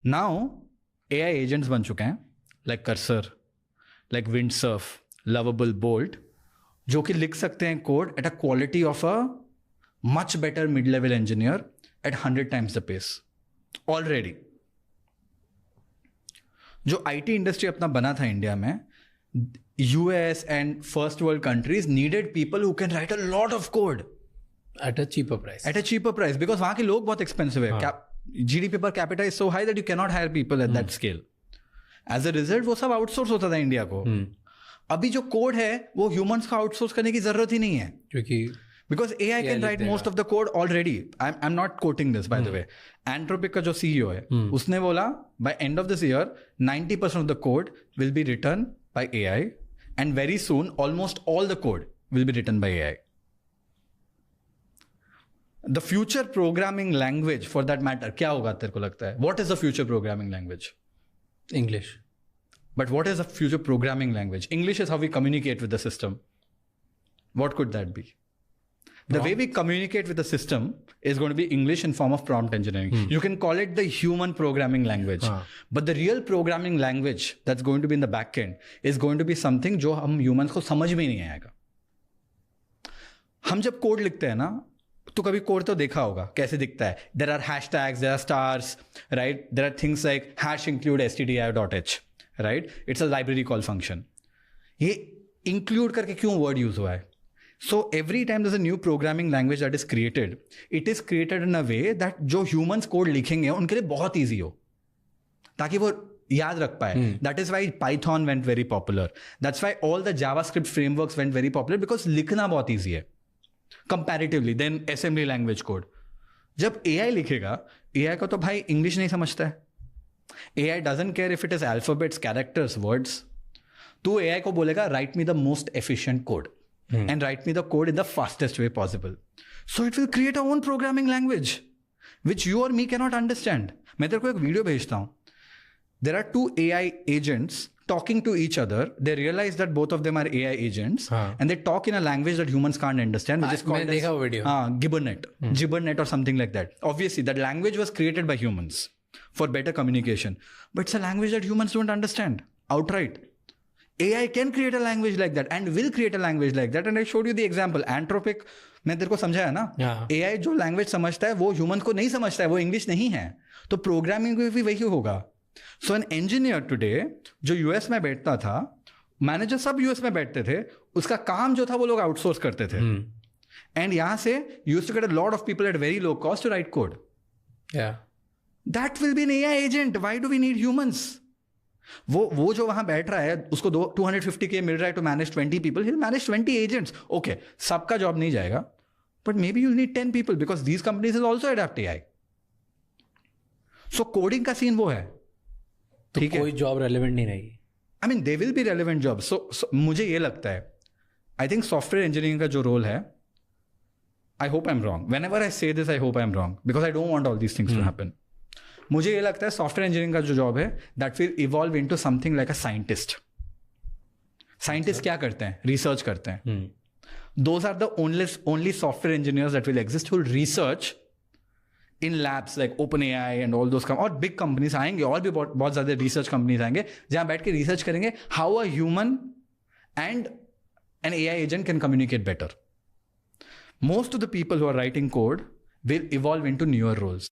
Now AI agents बन चुके हैं, like Cursor, like Windsurf, Lovable, Bolt, जो कि लिख सकते हैं code at a quality of a much better mid level engineer at 100 times the pace already. जो IT इंडस्ट्री अपना बना था इंडिया में, US and first world countries needed people who can write a lot of code at a cheaper price. At a cheaper price, because वहां के लोग बहुत expensive है. GDP पर capita is so high that you cannot hire people at that scale. As a result वो सब outsource होता था इंडिया को. अभी जो कोड है वो ह्यूमंस को आउटसोर्स करने की जरूरत ही नहीं है, क्योंकि because AI can write most of the code already. I'm not quoting this, by the way. Anthropic का जो CEO है, उसने बोला by end of this year 90% of the code will be written by AI, and very soon almost all the code will be written by AI. The future programming language for that matter, क्या होगा तेरे को लगता है? What is the future programming language? English. But what is the future programming language? English is how we communicate with the system. What could that be? The way we communicate with the system is going to be English in form of prompt engineering. You can call it the human programming language. But the real programming language that's going to be in the back end is going to be something जो हम humans को समझ में नहीं आएगा. हम जब code लिखते हैं ना, तो कभी कोड तो देखा होगा कैसे दिखता है. There are hashtags, there are stars, right? There are things like hash include stdio.h, right? It's a library call function. ये include करके क्यों word use हुआ है? So every time there's a new programming language that is created, it is created in a way that जो humans code लिखेंगे उनके लिए बहुत easy हो, ताकि वो याद रख पाए. That is why Python went very popular. That's why all the JavaScript frameworks went very popular, because लिखना बहुत easy है comparatively than assembly language code. जब AI लिखेगा, AI को तो भाई English नहीं समझता है. AI doesn't care if it is alphabets, characters, words. तो AI को बोलेगा write me the most efficient code. And write me the code in the fastest way possible. So it will create our own programming language, which you or me cannot understand. मैं तेरे को एक video भेजता हूँ. There are two AI agents talking to each other. They realize that both of them are AI agents, and they talk in a language that humans can't understand, which is called Gibbernet or something like that. Obviously, that language was created by humans for better communication, but it's a language that humans don't understand outright. AI can create a language like that and will create a language like that. And I showed you the example. Anthropic, मैं तेरे को समझाया ना. AI जो language समझता है वो humans को नहीं समझता है, वो English नहीं है. तो programming में भी वही होगा. So an engineer today जो US में बैठता था, मैनेजर सब US में बैठते थे, उसका काम जो था वो लोग आउटसोर्स करते थे. And यहाँ से used to get a lot of people at very low cost to write code. Yeah. That will be an AI agent. Why do we need humans? वो जो वहां बैठ रहा है उसको 250K मिल रहा है to manage 20 people. He'll manage 20 agents. Okay, सबका जॉब नहीं जाएगा, but maybe you'll need 10 people because these companies will also adapt AI. So coding का सीन वो है. तो कोई जॉब रेलेवेंट नहीं रहेगी. I mean, they will be relevant jobs. So मुझे ये लगता है, I think सॉफ्टवेयर इंजीनियरिंग का जो रोल है, I hope I'm wrong. Whenever I say this, I hope I'm wrong because I don't want all these things to happen. मुझे ये लगता है सॉफ्टवेयर इंजीनियरिंग का जो जॉब है that will evolve into something like a scientist. Scientist क्या करते हैं? रिसर्च करते हैं. Those are the only software engineers that will exist who will research in labs like OpenAI and all those. और big companies आएंगे, और भी बहुत ज्यादा रिसर्च कंपनीज आएंगे जहां बैठ के रिसर्च करेंगे how a human and an AI agent can communicate better. Most of the people who are writing code will evolve into newer roles.